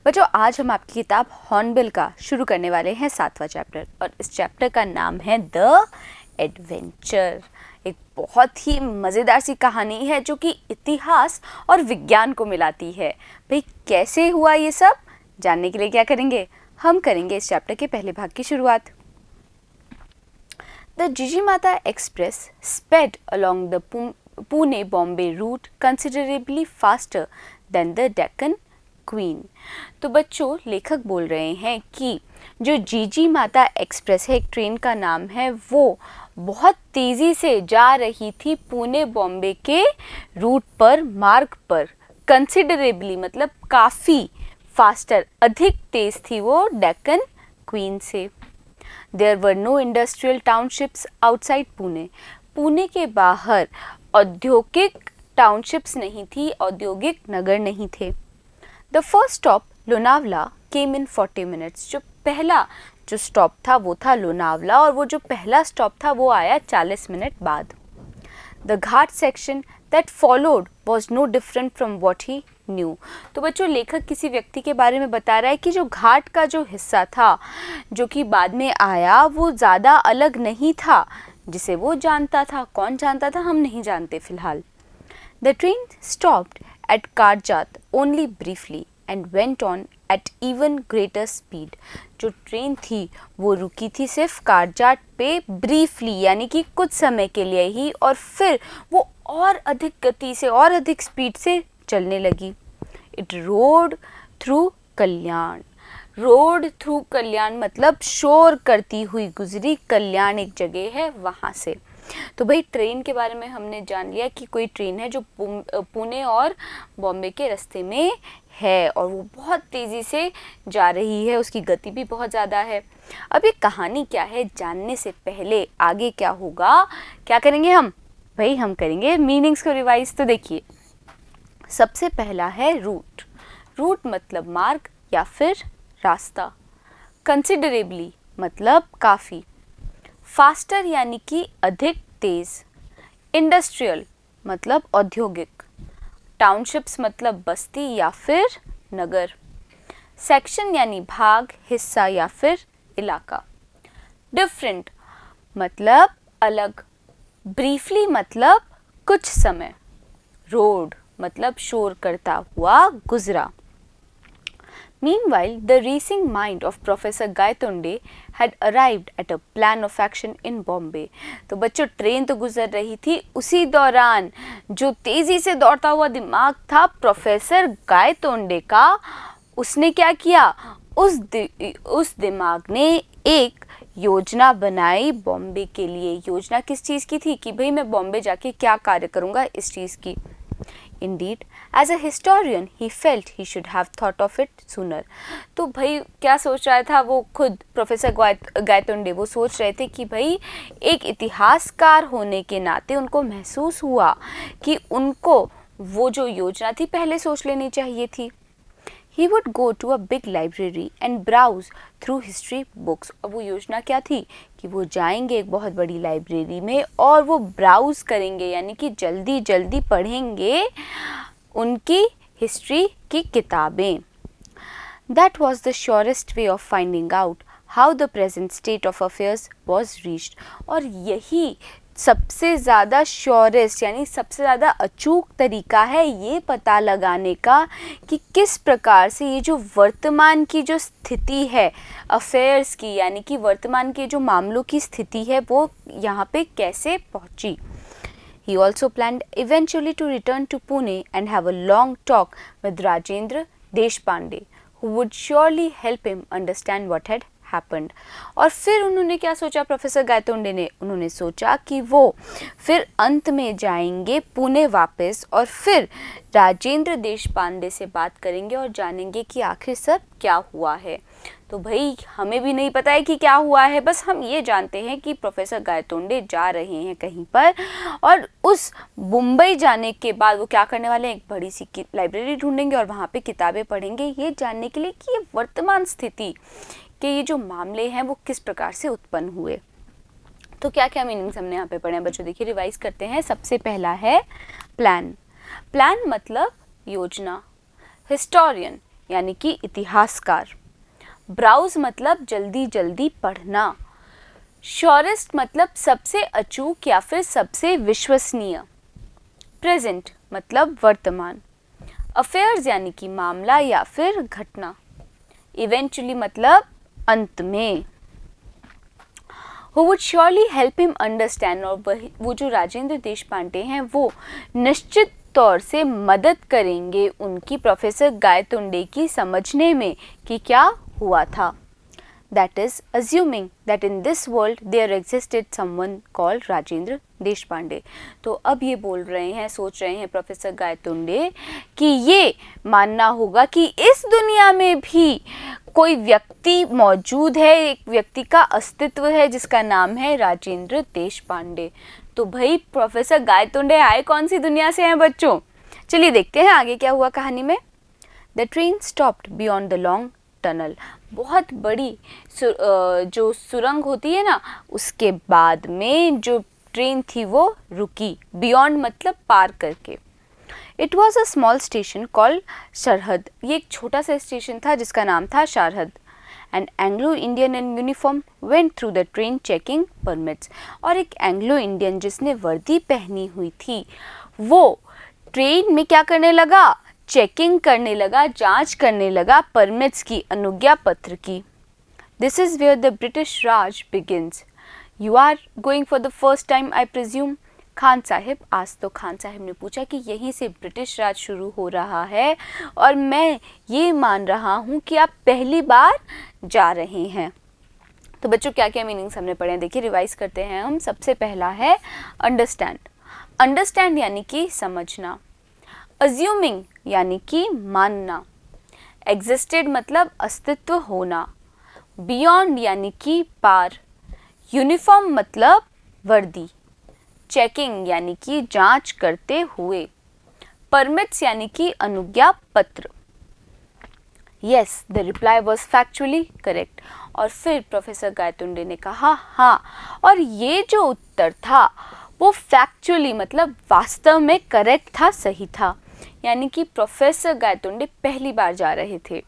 बच्चों आज हम आपकी किताब हॉर्नबिल का शुरू करने वाले हैं 7वां चैप्टर और इस चैप्टर का नाम है द एडवेंचर। एक बहुत ही मज़ेदार सी कहानी है जो कि इतिहास और विज्ञान को मिलाती है। भाई कैसे हुआ ये सब जानने के लिए क्या करेंगे, हम करेंगे इस चैप्टर के पहले भाग की शुरुआत। The Jijimata express sped along the Pune-Bombay route considerably faster than the Deccan queen. तो बच्चों लेखक बोल रहे हैं कि जो जीजी माता एक्सप्रेस है, एक ट्रेन का नाम है, वो बहुत तेज़ी से जा रही थी पुणे बॉम्बे के रूट पर, मार्ग पर। कंसिडरेबली मतलब काफ़ी, फास्टर अधिक तेज़ थी वो डेक्कन क्वीन से। There were no industrial townships outside Pune. Pune के बाहर औद्योगिक टाउनशिप्स नहीं थी, औद्योगिक नगर नहीं थे। The first stop Lonavala came in 40 minutes. जो पहला जो स्टॉप था वो था लोनावला और वो जो पहला स्टॉप था वो आया 40 मिनट बाद। The ghat section that followed was no different from what he knew. तो बच्चों लेखक किसी व्यक्ति के बारे में बता रहा है कि जो घाट का जो हिस्सा था जो कि बाद में आया वो ज़्यादा अलग नहीं था जिसे वो जानता था। कौन जानता था हम नहीं जानते फ़िलहाल। The train stopped at Karjat only briefly and went on at even greater speed। जो ट्रेन थी वो रुकी थी सिर्फ कारजाट पे ब्रीफली, यानी कि कुछ समय के लिए ही, और फिर वो और अधिक गति से और अधिक स्पीड से चलने लगी। It rode through Kalyan. Rode through Kalyan मतलब शोर करती हुई गुजरी। कल्याण एक जगह है, वहाँ से। तो भाई ट्रेन के बारे में हमने जान लिया कि कोई ट्रेन है जो पुणे और बॉम्बे के रास्ते में है और वो बहुत तेज़ी से जा रही है, उसकी गति भी बहुत ज़्यादा है। अब ये कहानी क्या है जानने से पहले आगे क्या होगा, क्या करेंगे हम? भाई हम करेंगे मीनिंग्स को रिवाइज। तो देखिए सबसे पहला है रूट। रूट मतलब मार्ग या फिर रास्ता। कंसिडरेबली मतलब काफ़ी। फास्टर यानी कि अधिक तेज। इंडस्ट्रियल मतलब औद्योगिक। टाउनशिप्स मतलब बस्ती या फिर नगर। सेक्शन यानी भाग, हिस्सा या फिर इलाका। डिफरेंट मतलब अलग। ब्रीफली मतलब कुछ समय। रोड मतलब शोर करता हुआ गुजरा। Meanwhile, the racing mind of Professor Gaitonde had arrived at a plan of action in Bombay। तो बच्चों ट्रेन तो गुजर रही थी, उसी दौरान जो तेज़ी से दौड़ता हुआ दिमाग था प्रोफेसर गायतोंडे का, उसने क्या किया? उस दिमाग ने एक योजना बनाई बॉम्बे के लिए। योजना किस चीज़ की थी कि भाई मैं बॉम्बे जाके क्या कार्य करूँगा, इस चीज़ की। Indeed, as a historian, he felt he should have thought of it sooner। तो भाई क्या सोच रहा था वो खुद प्रोफेसर गायतोंडे? वो सोच रहे थे कि भाई एक इतिहासकार होने के नाते उनको महसूस हुआ कि उनको वो जो योजना थी पहले सोच लेनी चाहिए थी। He would go to a big library and browse through history books। और वो योजना क्या थी कि वो जाएंगे एक बहुत बड़ी लाइब्रेरी में और वो ब्राउज करेंगे, यानी कि जल्दी जल्दी पढ़ेंगे उनकी हिस्ट्री की किताबें। That was the surest way of finding out how the present state of affairs was reached। और यही सबसे ज़्यादा श्योरेस्ट यानी सबसे ज़्यादा अचूक तरीका है ये पता लगाने का कि किस प्रकार से ये जो वर्तमान की जो स्थिति है अफेयर्स की, यानी कि वर्तमान के जो मामलों की स्थिति है वो यहाँ पे कैसे पहुँची। He also planned eventually to return to Pune and have a long talk with Rajendra Deshpande, who would surely help him understand what had happened। और फिर उन्होंने क्या सोचा प्रोफेसर गायतोंडे ने? उन्होंने सोचा कि वो फिर अंत में जाएंगे पुणे वापस और फिर राजेंद्र देशपांडे से बात करेंगे और जानेंगे कि आखिर सब क्या हुआ है। तो भाई हमें भी नहीं पता है कि क्या हुआ है, बस हम ये जानते हैं कि प्रोफेसर गायतोंडे जा रहे हैं कहीं पर और उस मुंबई जाने के बाद वो क्या करने वाले हैं? एक बड़ी सी लाइब्रेरी ढूंढेंगे और वहाँ पे किताबें पढ़ेंगे ये जानने के लिए कि ये वर्तमान स्थिति कि ये जो मामले हैं वो किस प्रकार से उत्पन्न हुए। तो क्या क्या मीनिंग्स हमने यहाँ पे पढ़े हैं बच्चों? देखिए रिवाइज करते हैं। सबसे पहला है प्लान। प्लान मतलब योजना। हिस्टोरियन यानी कि इतिहासकार। ब्राउज मतलब जल्दी जल्दी पढ़ना। श्योरेस्ट मतलब सबसे अचूक या फिर सबसे विश्वसनीय। प्रेजेंट मतलब वर्तमान। अफेयर्स यानी कि मामला या फिर घटना। इवेंचुअली मतलब अंत में। Who would surely help him understand, और वो जो राजेंद्र देशपांडे हैं वो निश्चित तौर से मदद करेंगे उनकी प्रोफेसर गायतोंडे की समझने में कि क्या हुआ था। That is assuming that in this world there existed someone called Rajendra Deshpande. तो अब ये बोल रहे हैं, सोच रहे हैं प्रोफेसर गायतोंडे कि ये मानना होगा कि इस दुनिया में भी कोई व्यक्ति मौजूद है, एक व्यक्ति का अस्तित्व है जिसका नाम है राजेंद्र देशपांडे। तो भाई प्रोफेसर गायतोंडे आए कौन सी दुनिया से हैं बच्चों? चलिए देखते हैं आगे क्या हुआ कहानी में। The train stopped beyond the long tunnel. बहुत बड़ी जो सुरंग होती है ना, उसके बाद में जो ट्रेन थी वो रुकी। बियॉन्ड मतलब पार करके। It was a small station called सरहद। ये एक छोटा सा स्टेशन था जिसका नाम था सरहद। An Anglo Indian in uniform went through the train checking permits. और एक एंग्लो इंडियन जिसने वर्दी पहनी हुई थी वो ट्रेन में क्या करने लगा? चेकिंग करने लगा, जांच करने लगा परमिट्स की, अनुज्ञा पत्र की। This is where the British Raj begins. You are going for the first time I presume? Khan Sahib, आज तो खान साहिब ने पूछा कि यहीं से ब्रिटिश राज शुरू हो रहा है और मैं ये मान रहा हूँ कि आप पहली बार जा रहे हैं। तो बच्चों क्या क्या मीनिंग्स हमने पढ़े हैं देखिए, रिवाइज करते हैं हम। सबसे पहला है अंडरस्टैंड। अंडरस्टैंड यानी कि समझना। अज्यूमिंग यानी कि मानना। एग्जिस्टेड मतलब अस्तित्व होना। बियॉन्ड यानी कि पार। यूनिफॉर्म मतलब वर्दी। चेकिंग यानी कि जांच करते हुए। परमिट्स यानी कि अनुज्ञा पत्र। Yes, the reply was factually correct. और फिर प्रोफेसर गायतोंडे ने कहा हाँ, और ये जो उत्तर था वो फैक्चुअली मतलब वास्तव में करेक्ट था, सही था। यानी कि प्रोफेसर गायतोंडे पहली बार जा रहे थे।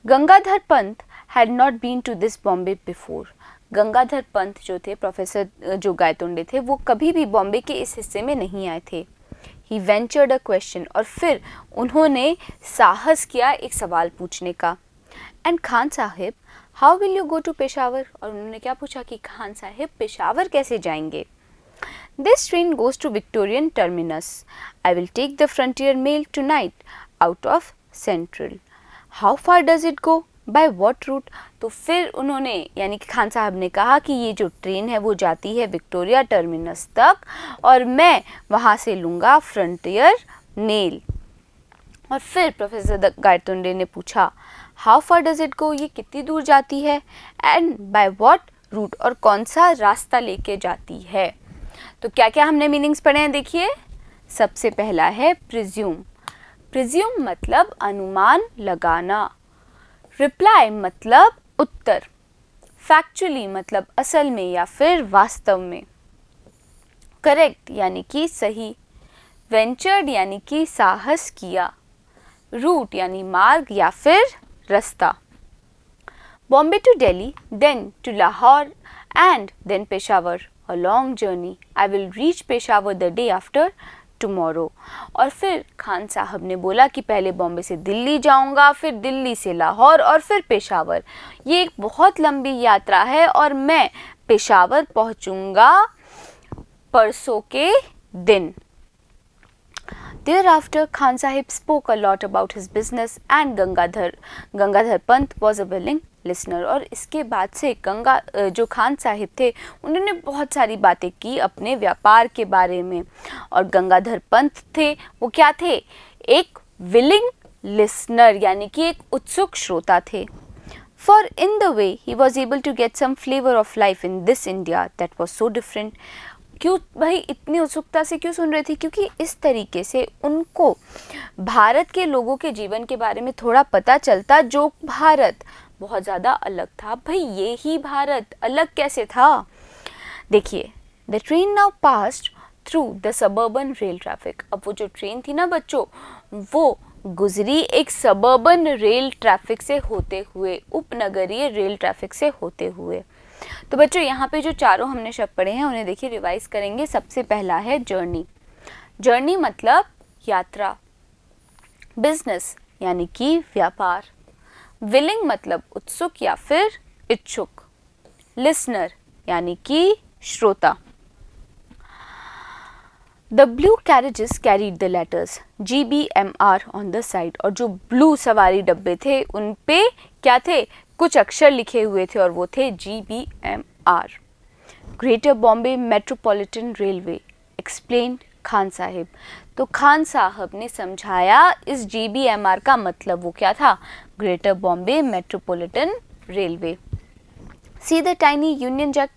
Gangadhar Pant had not been to this Bombay before. Gangadhar Pant जो थे, प्रोफेसर जो गायतोंडे थे, वो कभी भी बॉम्बे के इस हिस्से में नहीं आए थे। ही वेंचर्ड अ क्वेश्चन, और फिर उन्होंने साहस किया एक सवाल पूछने का। And Khan Sahib, how will you go to Peshawar? और उन्होंने क्या पूछा कि खान साहिब पेशावर कैसे जाएंगे? This train goes to Victorian Terminus. I will take the Frontier Mail tonight out of Central. How far does it go? By what route? तो फिर उन्होंने यानी कि खान साहब ने कहा कि ये जो ट्रेन है वो जाती है विक्टोरिया टर्मिनस तक और मैं वहाँ से लूँगा फ्रंटियर मेल। और फिर प्रोफेसर गायतोंडे ने पूछा how far does it go? ये कितनी दूर जाती है? एंड बाय व्हाट रूट, और कौन सा रास्ता लेके जाती है? तो क्या क्या हमने मीनिंग्स पढ़े हैं देखिए। सबसे पहला है प्रिज्यूम। प्रिज्यूम मतलब अनुमान लगाना। रिप्लाई मतलब उत्तर। फैक्चुअली मतलब असल में या फिर वास्तव में। करेक्ट यानी कि सही। वेंचर्ड यानी कि साहस किया। रूट यानी मार्ग या फिर रास्ता। Bombay to Delhi, then to Lahore and then Peshawar. A long journey. I will reach Peshawar the day after tomorrow. और फिर खान साहब ने बोला कि पहले बॉम्बे से दिल्ली जाऊंगा, फिर दिल्ली से लाहौर और फिर पेशावर। ये एक बहुत लंबी यात्रा है और मैं पेशावर पहुंचूंगा परसों के दिन। Thereafter, Khan Sahib spoke a lot about his business and Gangadhar Pant was a willing listener. और इसके बाद से जो खान साहिब थे उन्होंने बहुत सारी बातें की अपने व्यापार के बारे में, और गंगाधर पंत थे वो क्या थे? एक विलिंग लिसनर यानी कि एक उत्सुक श्रोता थे। For in the way he was able to get some flavor of life in this India that was so different. क्यों भाई इतनी उत्सुकता से क्यों सुन रही थी? क्योंकि इस तरीके से उनको भारत के लोगों के जीवन के बारे में थोड़ा पता चलता, जो भारत बहुत ज़्यादा अलग था। भाई ये ही भारत अलग कैसे था? देखिए, the train now passed through the suburban rail traffic. अब वो जो ट्रेन थी ना बच्चों, वो गुजरी एक सबर्बन रेल ट्रैफिक से होते हुए, उपनगरीय रेल ट्रैफिक से होते हुए। तो बच्चों यहाँ पे जो चारों हमने शब्द पढ़े हैं उन्हें देखिए रिवाइज करेंगे। सबसे पहला है जर्नी। जर्नी मतलब यात्रा। बिजनेस यानी कि व्यापार। विलिंग मतलब उत्सुक या फिर इच्छुक। लिसनर यानी कि श्रोता। The blue carriages carried the letters GBMR on the side। और जो ब्लू सवारी डब्बे थे उन पे क्या थे, कुछ अक्षर लिखे हुए थे और वो थे GBMR। Greater Bombay metropolitan railway explain Khan Sahib. तो खान साहब ने समझाया इस GBMR का मतलब। वो क्या था, greater Bombay metropolitan railway. See the tiny Union Jack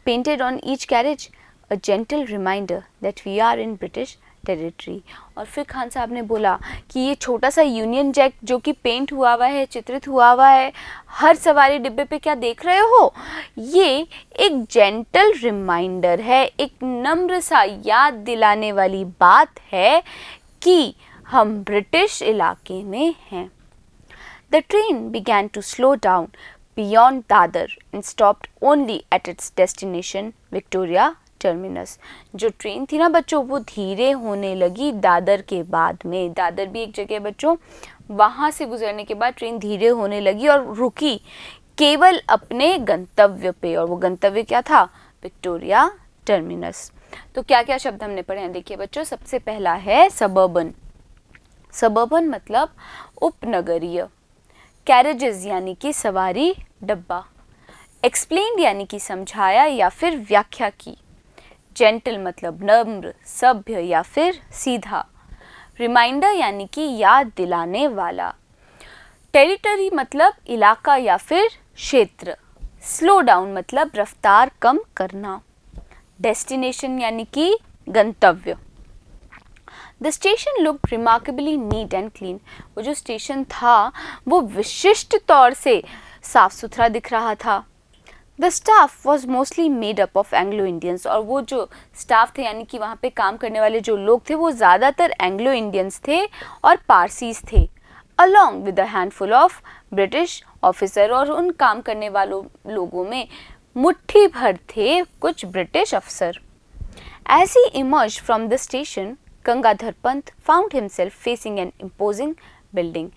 painted on each carriage, a gentle reminder that we are in British territory। और फिर खान साहब ने बोला कि ये छोटा सा यूनियन जैक जो कि पेंट हुआ हुआ है, चित्रित हुआ हुआ है हर सवारी डिब्बे पे, क्या देख रहे हो, ये एक जेंटल रिमाइंडर है, एक नम्र सा याद दिलाने वाली बात है कि हम ब्रिटिश इलाके में हैं। The train began to slow down beyond Dadar and stopped only at its destination Victoria Terminus। जो ट्रेन थी ना बच्चों वो धीरे होने लगी दादर के बाद में। दादर भी एक जगह है बच्चों, वहाँ से गुजरने के बाद ट्रेन धीरे होने लगी और रुकी केवल अपने गंतव्य पे। और वो गंतव्य क्या था, विक्टोरिया टर्मिनस। तो क्या क्या शब्द हमने पढ़े हैं देखिए बच्चों। सबसे पहला है सबर्बन। सबर्बन मतलब उपनगरीय। कैरेजेस यानी कि सवारी डब्बा। एक्सप्लेन्ड यानी कि समझाया या फिर व्याख्या की। जेंटल मतलब नम्र, सभ्य या फिर सीधा। रिमाइंडर यानी कि याद दिलाने वाला। टेरिटरी मतलब इलाका या फिर क्षेत्र। स्लो डाउन मतलब रफ्तार कम करना। डेस्टिनेशन यानी कि गंतव्य। The station look remarkably neat and clean. वो जो स्टेशन था वो विशिष्ट तौर से साफ सुथरा दिख रहा था। The staff was mostly made up of Anglo Indians. और वो जो स्टाफ थे यानी कि वहाँ पे काम करने वाले जो लोग थे वो ज़्यादातर एंग्लो इंडियंस थे और पारसीज थे। Along with a handful of British officer. और उन काम करने वालों लोगों में मुट्ठी भर थे कुछ ब्रिटिश अफसर। As he emerge from the station Gangadhar Pant found himself facing an imposing building.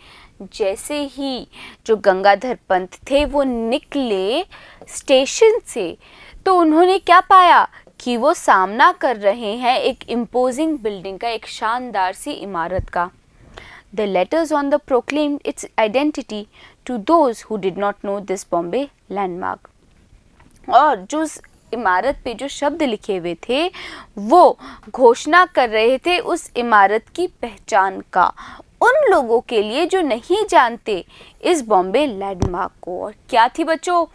जैसे ही जो गंगाधर पंत थे वो निकले स्टेशन से तो उन्होंने क्या पाया कि वो सामना कर रहे हैं एक इम्पोजिंग बिल्डिंग का, एक शानदार सी इमारत का। The letters on the proclaimed its identity to those who did not know this Bombay landmark। और जो उस इमारत पे जो शब्द लिखे हुए थे वो घोषणा कर रहे थे उस इमारत की पहचान का उन लोगों के लिए जो नहीं जानते इस बॉम्बे लैंडमार्क को। और क्या थी बच्चों,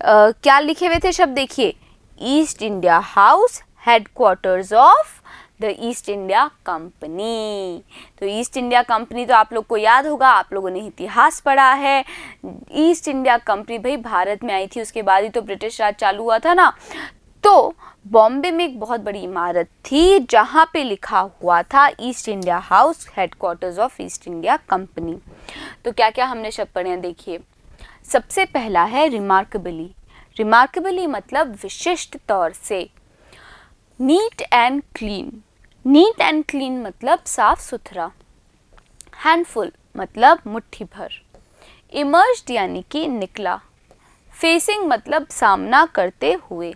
क्या लिखे हुए थे शब्द देखिए। East India house headquarters of the east India company. तो ईस्ट इंडिया कंपनी तो आप लोग को याद होगा, आप लोगों ने इतिहास पढ़ा है। ईस्ट इंडिया कंपनी भाई भारत में आई थी, उसके बाद ही तो ब्रिटिश राज चालू हुआ था ना। तो बॉम्बे में एक बहुत बड़ी इमारत थी जहाँ पे लिखा हुआ था east India house headquarters of east India company. तो क्या क्या हमने शब्द पढ़े हैं देखिए। सबसे पहला है रिमार्केबली। रिमार्केबली मतलब विशिष्ट तौर से। Neat and clean. Neat and clean मतलब साफ सुथरा। हैंडफुल मतलब मुट्ठी भर। इमर्ज्ड यानी कि निकला। फेसिंग मतलब सामना करते हुए।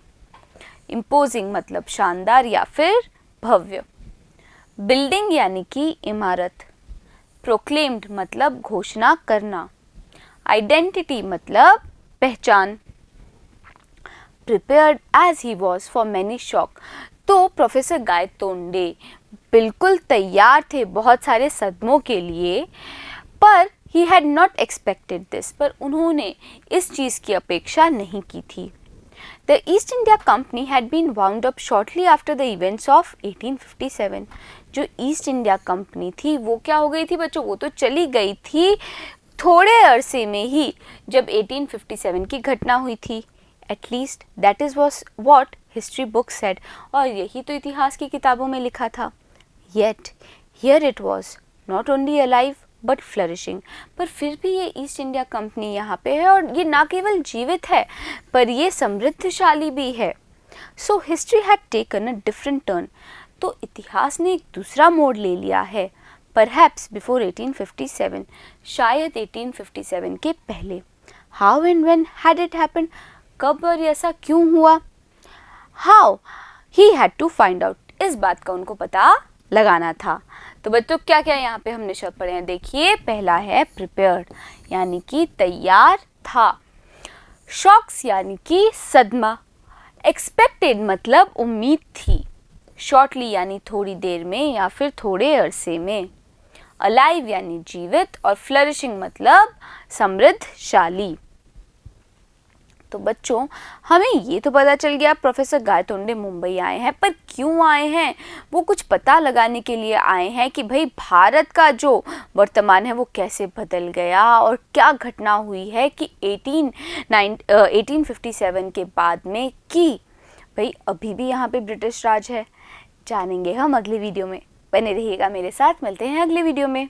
इम्पोजिंग मतलब शानदार या फिर भव्य। बिल्डिंग यानी कि इमारत। प्रोक्लेम्ड मतलब घोषणा करना। आइडेंटिटी मतलब पहचान। Prepared as he was for many shock. तो प्रोफेसर गायतोंडे बिल्कुल तैयार थे बहुत सारे सदमों के लिए, पर he had not expected this. पर उन्होंने इस चीज़ की अपेक्षा नहीं की थी। The East India Company had been wound up shortly after the events of 1857। जो ईस्ट इंडिया कंपनी थी वो क्या हो गई थी बच्चों, वो तो चली गई थी थोड़े अरसे में ही जब 1857 की घटना हुई थी। At least that is was what history books said। और यही तो इतिहास की किताबों में लिखा था। Yet here it was not only alive but flourishing. पर फिर भी ये ईस्ट इंडिया कंपनी यहाँ पे है और ये ना केवल जीवित है पर ये समृद्धशाली भी है। So history had taken a different turn. तो इतिहास ने एक दूसरा मोड़ ले लिया है। परहैप्स बिफोर 1857, शायद 1857 के पहले। How and when had it happened? कब और ऐसा क्यों हुआ? How he had to find out. इस बात का उनको पता लगाना था। तो बच्चों क्या क्या यहाँ पे हमने शब्द पढ़े हैं? देखिए, पहला है प्रिपेयर्ड यानी कि तैयार था। शॉक्स यानी कि सदमा। एक्सपेक्टेड मतलब उम्मीद थी। शॉर्टली यानी थोड़ी देर में या फिर थोड़े अरसे में। अलाइव यानी जीवित और फ्लरिशिंग मतलब समृद्धशाली। तो बच्चों हमें ये तो पता चल गया प्रोफेसर गायतोंडे मुंबई आए हैं, पर क्यों आए हैं? वो कुछ पता लगाने के लिए आए हैं कि भाई भारत का जो वर्तमान है वो कैसे बदल गया और क्या घटना हुई है कि 1857 के बाद में कि भाई अभी भी यहाँ पे ब्रिटिश राज है। जानेंगे हम अगले वीडियो में। बने रहिएगा मेरे साथ, मिलते हैं अगले वीडियो में।